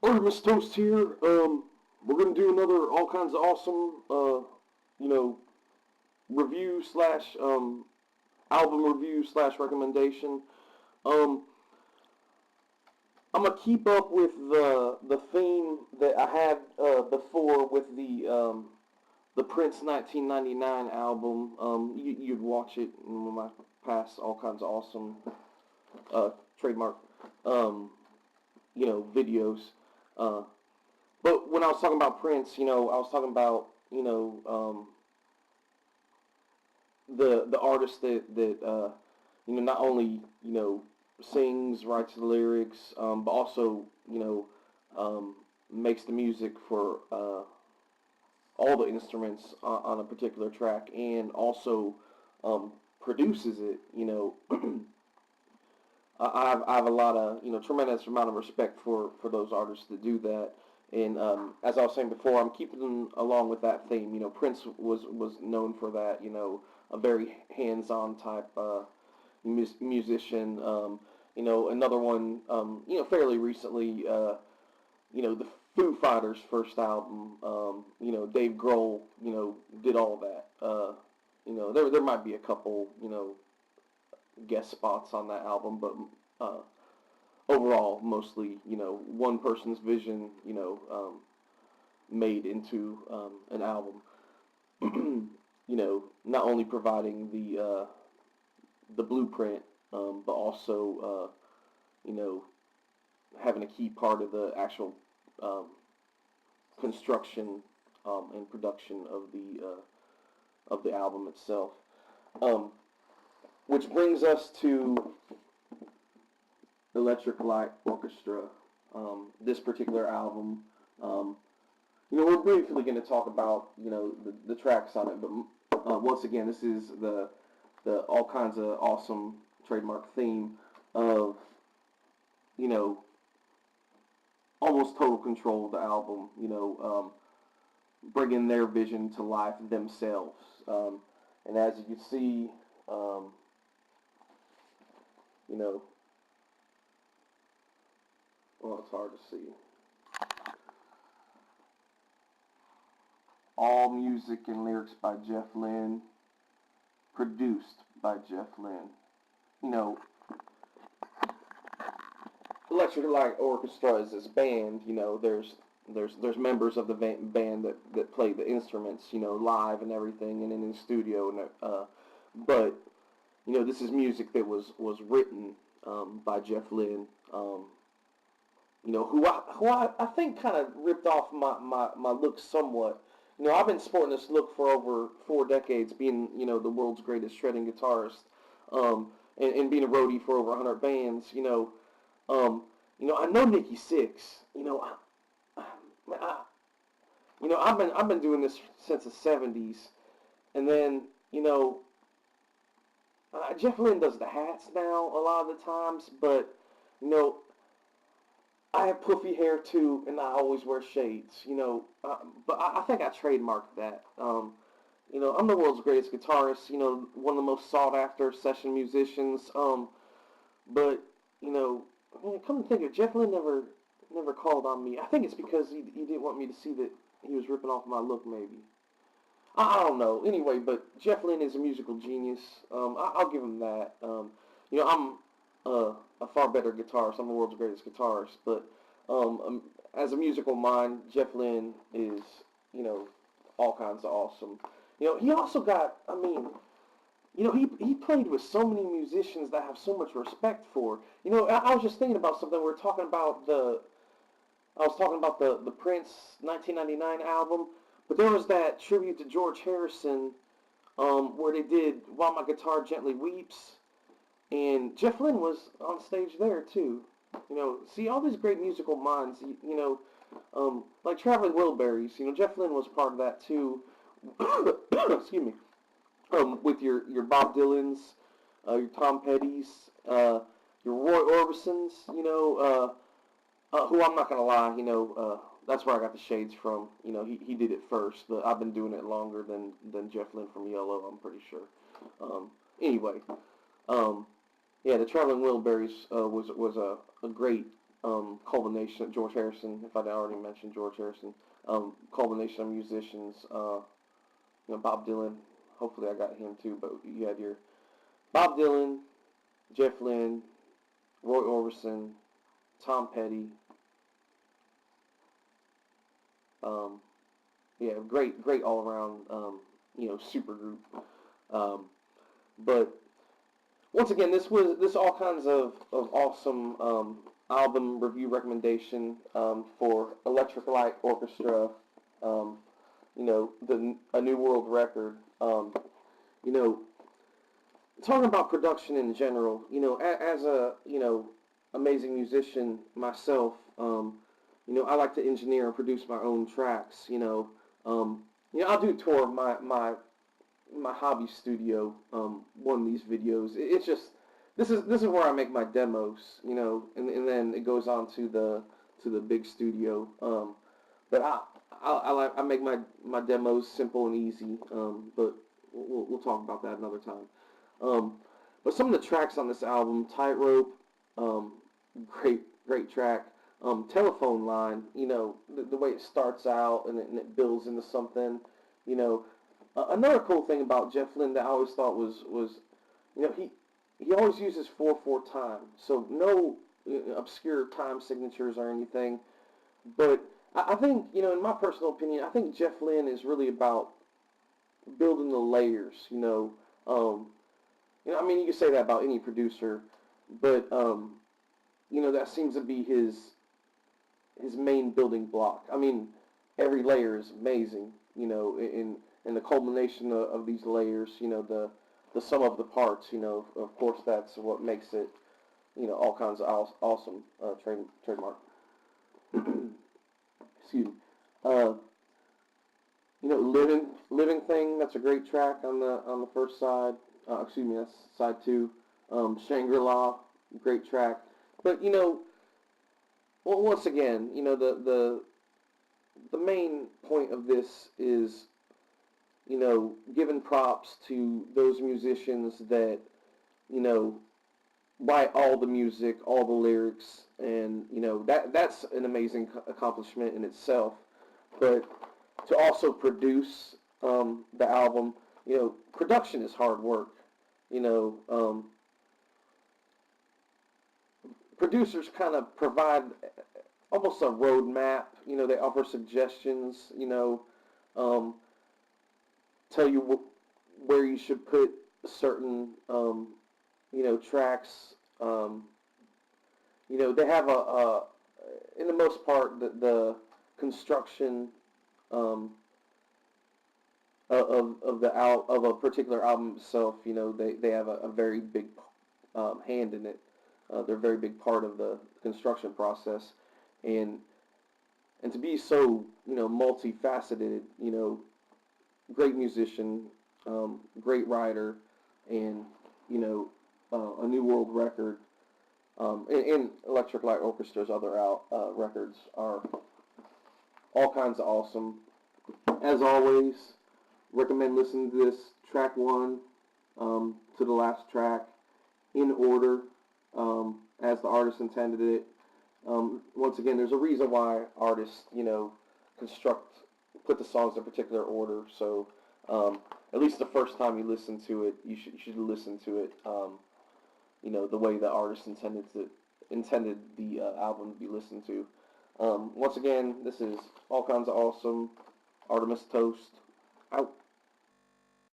Alright, Miss Toast here. We're gonna do another all kinds of awesome, you know, review slash album review slash recommendation. Um, I'm gonna keep up with the theme that I had before with the Prince 1999 album. You'd watch it in my past all kinds of awesome trademark videos. Uh, but when I was talking about Prince, I was talking about the artist that not only sings, writes the lyrics, but also makes the music for all the instruments on a particular track, and also produces it. I have a lot of tremendous amount of respect for those artists that do that. And as I was saying before, I'm keeping along with that theme. Prince was known for that. A very hands-on type musician. Another one. Fairly recently. The Foo Fighters' first album. Dave Grohl. Did all that. There might be a couple. Guest spots on that album, but overall, mostly, one person's vision, made into an album. Not only providing the blueprint, but also, having a key part of the actual construction and production of the album itself. Which brings us to Electric Light Orchestra. This particular album, we're briefly going to talk about, the tracks on it, but once again, this is the all kinds of awesome trademark theme of, almost total control of the album, bringing their vision to life themselves. And as you can see, well, it's hard to see. All music and lyrics by Jeff Lynne, produced by Jeff Lynne. Electric Light Orchestra is this band. There's members of the band that play the instruments, live and everything, and in the studio, and but this is music that was written by Jeff Lynne, who I think kind of ripped off my look somewhat. I've been sporting this look for over 4 decades, being the world's greatest shredding guitarist, and being a roadie for over 100 bands. I know Nikki Sixx. I've been doing this since the '70s, and then Jeff Lynne does the hats now a lot of the times, but I have puffy hair too, and I always wear shades. But I think I trademarked that. I'm the world's greatest guitarist. One of the most sought after session musicians. But come to think of it, Jeff Lynne never called on me. I think it's because he didn't want me to see that he was ripping off my look, maybe. I don't know. Anyway, but Jeff Lynne is a musical genius. I'll give him that. I'm a far better guitarist. I'm the world's greatest guitarist. But as a musical mind, Jeff Lynne is, all kinds of awesome. He also got, he played with so many musicians that I have so much respect for. I was just thinking about something. I was talking about the Prince 1999 album. But there was that tribute to George Harrison where they did While My Guitar Gently Weeps. And Jeff Lynne was on stage there, too. See, all these great musical minds, like Traveling Wilburys, Jeff Lynne was part of that, too. Excuse me. With your Bob Dylans, your Tom Pettys, your Roy Orbisons, who I'm not going to lie, that's where I got the shades from. He did it first, but I've been doing it longer than Jeff Lynne from Yellow, I'm pretty sure. Anyway, yeah, the Traveling Wilburys was a great culmination, George Harrison, if I already mentioned George Harrison, culmination of musicians, Bob Dylan, hopefully I got him too, but you had your Bob Dylan, Jeff Lynne, Roy Orbison, Tom Petty, great all around, super group. But once again, this all kinds of awesome album review recommendation for Electric Light Orchestra. A New World Record. Talking about production in general. As a amazing musician myself. I like to engineer and produce my own tracks. I'll do a tour of my hobby studio. One of these videos. It's just this is where I make my demos. And then it goes on to the big studio. But I make my demos simple and easy. But we'll talk about that another time. But some of the tracks on this album, Tightrope, great track. Telephone Line, the way it starts out and it builds into something. Another cool thing about Jeff Lynne that I always thought was he always uses 4/4 time, so no obscure time signatures or anything. But I think, in my personal opinion, I think Jeff Lynne is really about building the layers. You can say that about any producer, but that seems to be his main building block. Every layer is amazing, in the culmination of these layers, the sum of the parts, of course that's what makes it, all kinds of awesome trademark. Excuse me. Living Thing, that's a great track on the first side. That's side 2. Shangri-La, great track. But well, once again, the main point of this is, giving props to those musicians that, write all the music, all the lyrics, and, that's an amazing accomplishment in itself. But to also produce the album, production is hard work. Producers kind of provide almost a roadmap. They offer suggestions. Tell you where you should put certain, tracks. They have in the most part, the construction of a particular album itself. They have a very big hand in it. They're a very big part of the construction process, and to be so multifaceted, great musician, great writer, and a New World Record, and Electric Light Orchestra's other records are all kinds of awesome. As always, recommend listening to this track 1 to the last track in order, as the artist intended it. Once again, there's a reason why artists, put the songs in a particular order. So at least the first time you listen to it, you should listen to it, the way the artist intended the album to be listened to. Once again, this is all kinds of awesome. Artemis Toast out.